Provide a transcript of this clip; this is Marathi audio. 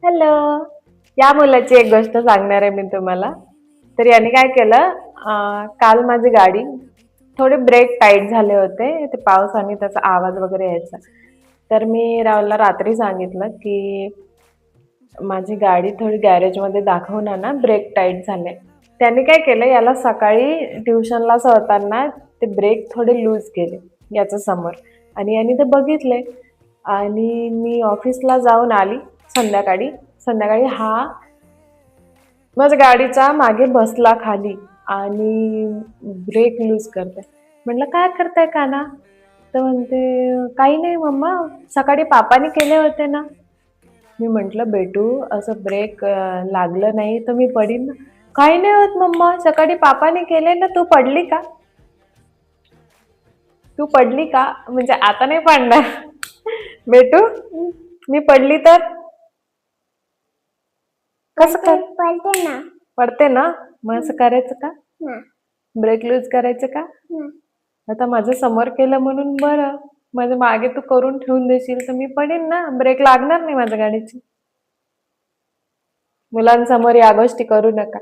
हॅलो. या मुलाची एक गोष्ट सांगणार आहे मी तुम्हाला. तर याने काय केलं, काल माझी गाडी थोडे ब्रेक टाईट झाले होते. ते पावसाने त्याचा आवाज वगैरे यायचा. तर मी राहुलला रात्री सांगितलं, की माझी गाडी थोडी गॅरेजमध्ये दाखवून आणा, ब्रेक टाईट झाले. त्याने काय केलं, याला सकाळी ट्युशनला सोडताना ते ब्रेक थोडे लूज केले याच्या समोर आणि याने ते बघितले आणि मी ऑफिसला जाऊन आली संध्याकाळी. संध्याकाळी हा माझ्या गाडीच्या मागे बसला खाली आणि ब्रेक लूज करते. म्हटलं काय करताय काना? तर म्हणते काही नाही मम्मा, सकाळी पापाने केले होते ना. मी म्हटलं बेटू असं ब्रेक लागलं नाही तर मी पडीन ना. काही नाही होत मम्मा, सकाळी पापाने केले ना. तू पडली का? तू पडली का? म्हणजे आता नाही पडणार. बेटू, मी पडली तर कसं कर? पडते ना. पडते ना. मग असं करायचं का? ब्रेक लूज करायचं का? आता माझ्या समोर केलं म्हणून बरं. माझ्या मागे तू करून ठेवून देशील तर मी पडेन ना. ब्रेक लागणार नाही माझ्या गाडीची. मुलांसमोर या गोष्टी करू नका.